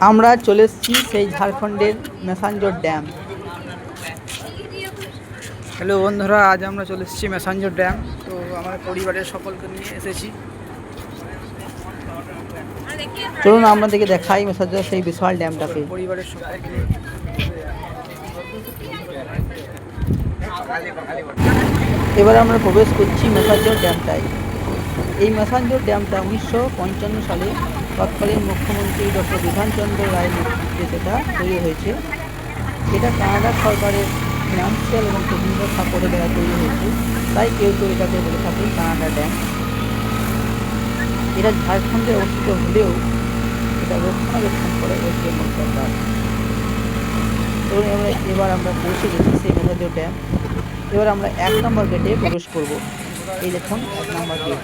আমরা চলে এসেছি সেই ঝাড়খণ্ডের ম্যাসাঞ্জোর ড্যাম। হ্যালো বন্ধুরা, আজ আমরা চলে এসেছি ম্যাসাঞ্জোর ড্যাম। তো আমার পরিবারের সকলকে নিয়ে এসেছি। চলুন আপনাদেরকে দেখাই ম্যাসাঞ্জোর সেই বিশাল ড্যামটাকে। পরিবারের সকলকে নিয়ে এবার আমরা প্রবেশ করছি ম্যাসাঞ্জোর ড্যামটায়। এই ম্যাসাঞ্জোর ড্যামটা 1955 সালে তৎকালীন মুখ্যমন্ত্রী ডক্টর বিধানচন্দ্র রায়ের নেতৃত্বে সেটা তৈরি হয়েছে। এটা কানাডা সরকারের ফিনান্সিয়াল এবং টেকনিক্যাল সাপোর্টে দ্বারা তৈরি হয়েছে, তাই কেউ কেউ এটাকে বলে থাকে কানাডা ড্যাম। এটা ঝাড়খণ্ডে অবস্থিত হলেও এটা রক্ষণাবেক্ষণ করে ওয়েস্ট বেঙ্গল সরকার। ধরুন এবার আমরা পৌঁছে গেছি সেই ম্যাসাঞ্জোর ড্যাম। এবার আমরা 1 নম্বর গেটে প্রবেশ করব। এই দেখুন 1 নম্বর গেট।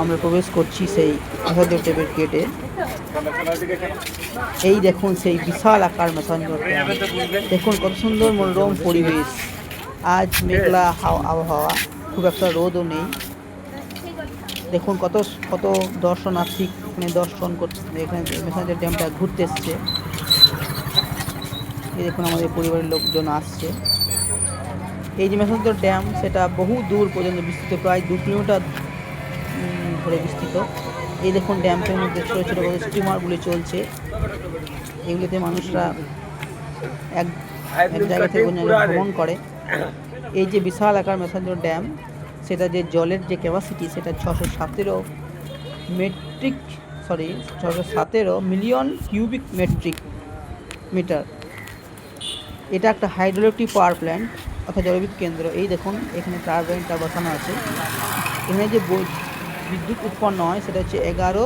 আমরা প্রবেশ করছি সেই ম্যাসাঞ্জোর ড্যামের গেটে। এই দেখুন সেই বিশাল আকার ম্যাসাঞ্জোর ড্যাম। দেখুন কত সুন্দর মনোরম পরিবেশ। আজ মেঘলা আবহাওয়া, খুব একটা রোদও নেই। দেখুন কত কত দর্শনার্থী এখানে দর্শন করতে, এখানে ম্যাসাঞ্জোর ড্যামটা ঘুরতে এসছে। এই দেখুন আমাদের পরিবারের লোকজন আসছে। এই যে ম্যাসাঞ্জোর ড্যাম সেটা বহু দূর পর্যন্ত বিস্তৃত, প্রায় 2 কিলোমিটার ধরে বিস্তৃত। এই দেখুন ড্যামের মধ্যে ছোটো ছোটো কত স্টিমারগুলি চলছে। এগুলিতে মানুষরা এক জায়গা থেকে অন্য জায়গায় ভ্রমণ করে। এই যে বিশাল আকার ম্যাসাঞ্জোর ড্যাম, সেটা যে জলের যে ক্যাপাসিটি সেটা 617 মিলিয়ন কিউবিক মেট্রিক মিটার। এটা একটা হাইড্রোইলেকট্রিক পাওয়ার প্ল্যান্ট অর্থাৎ জলবিদ্যুৎ কেন্দ্র। এই দেখুন এখানে টারবাইনটা বসানো আছে। এখানে যে বিদ্যুৎ উৎপন্ন হয় সেটা হচ্ছে 11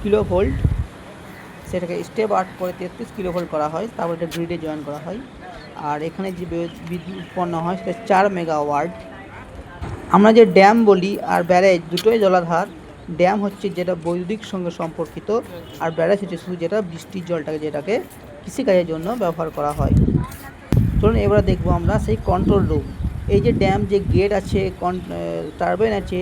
কিলোভোল্ট। সেটাকে স্টেপ আপ করে 33 কিলোভোল্ট করা হয়, তারপর এটা গ্রিডে জয়েন করা হয়। আর এখানে যে বিদ্যুৎ উৎপন্ন হয় সেটা 4 মেগাওয়াট। আমরা যে ড্যাম বলি আর ব্যারেজ দুটোই জলাধার। ড্যাম হচ্ছে যেটা বৈদ্যুতিক সঙ্গে সম্পর্কিত, আর ব্যারেজ হচ্ছে শুধু যেটা বৃষ্টির জলটাকে যেটাকে কৃষিকাজের জন্য ব্যবহার করা হয়। চলুন এবার দেখবো আমরা সেই কন্ট্রোল রুম। এই যে ড্যাম যে গেট আছে, টারবাইন আছে,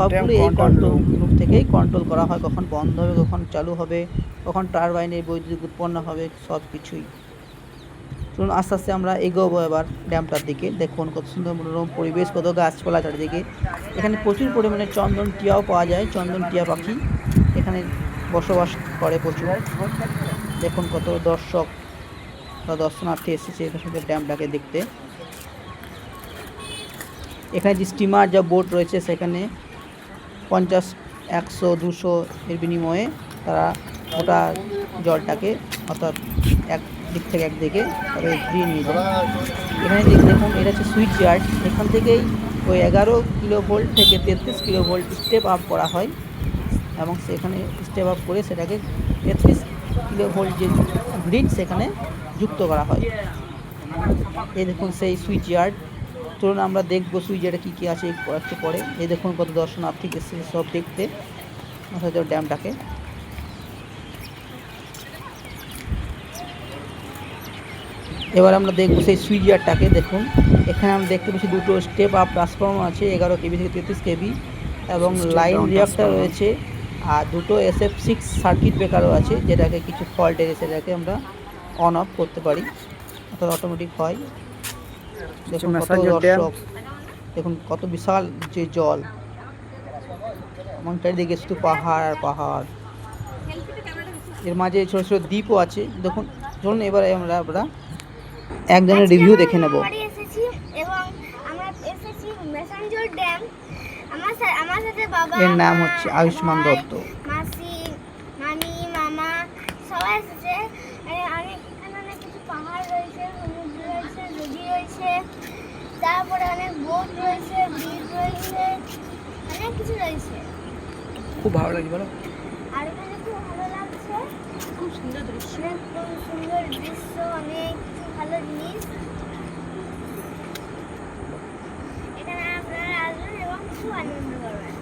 সবগুলো এই কন্ট্রোল রুম থেকেই কন্ট্রোল করা হয়। কখন বন্ধ হবে, কখন চালু হবে, কখন টারবাইনের বৈদ্যুতিক উৎপন্ন হবে, সব কিছুই। চলুন আস্তে আস্তে আমরা এগোবো এবার ড্যামটার দিকে। দেখুন কত সুন্দর মনোরম পরিবেশ, কত গাছপালা চারিদিকে। এখানে প্রচুর পরিমাণে চন্দন টিয়াও পাওয়া যায়। চন্দন টিয়া পাখি এখানে বসবাস করে প্রচুর। দেখুন কত দর্শক বা দর্শনার্থী এসেছে ম্যাসাঞ্জোর ড্যামটাকে দেখতে। এখানে যে স্টিমার যা বোট রয়েছে সেখানে 50, 100, 200 এর বিনিময়ে তারা গোটা জলটাকে অর্থাৎ এক দিক থেকে একদিকে তাদের ঘুরিয়ে নিয়ে যায়। এখানে দেখুন এটা হচ্ছে সুইচ ইয়ার্ড। এখান থেকেই ওই 11 কিলোভোল্ট থেকে 33 কিলোভোল্ট স্টেপ আপ করা হয় এবং সেখানে স্টেপ আপ করে সেটাকে 33 কিলোভোল্ট যে গ্রিড সেখানে যুক্ত করা হয়। এই দেখুন সেই সুইচ ইয়ার্ড। চলুন আমরা দেখবো সুইচ ইয়ার্ডে কী কী আছে একটু পরে। এই দেখুন কত দর্শনার্থী এসেছে সব দেখতে ম্যাসাঞ্জোর ড্যামটাকে। এবার আমরা দেখবো সেই সুইচ ইয়ার্ডটাকে। দেখুন এখানে আমরা দেখতে পাচ্ছি দুটো স্টেপ আপ ট্রান্সফর্মার আছে 11 কেবি থেকে 33 কেবি, এবং লাইন রিঅ্যাক্টর রয়েছে, আর দুটো SF6 সার্কিট ব্রেকারও আছে, যেটাকে কিছু ফল্ট এলে সেটাকে আমরা অন অফ করতে পারি, অর্থাৎ অটোমেটিক হয়। দেখুন কত দর্শক, দেখুন কত বিশাল যে জল, এবং চারিদিকে শুধু পাহাড় আর পাহাড়। এর মাঝে ছোটো ছোটো দ্বীপও আছে। দেখুন চলুন এবারে আমরা একজনের রিভিউ দেখে নেব। এর নাম হচ্ছে আয়ুষ্মান দত্ত। মাসি, মামি, মামা সবাই এসেছে। অনেক কিছু পাহাড় রয়েছে, সমুদ্র রয়েছে, নদী রয়েছে, তারপরে অনেক বোট রয়েছে, ব্রিজ রয়েছে, অনেক কিছু রয়েছে। খুব ভালো লাগছে বলো। আর এখানে খুব ভালো লাগছে, খুব সুন্দর দৃশ্য, খুব সুন্দর দৃশ্য, অনেক কিছু ভালো জিনিস। এখানে আপনারা আসবেন এবং খুব আনন্দ করবেন।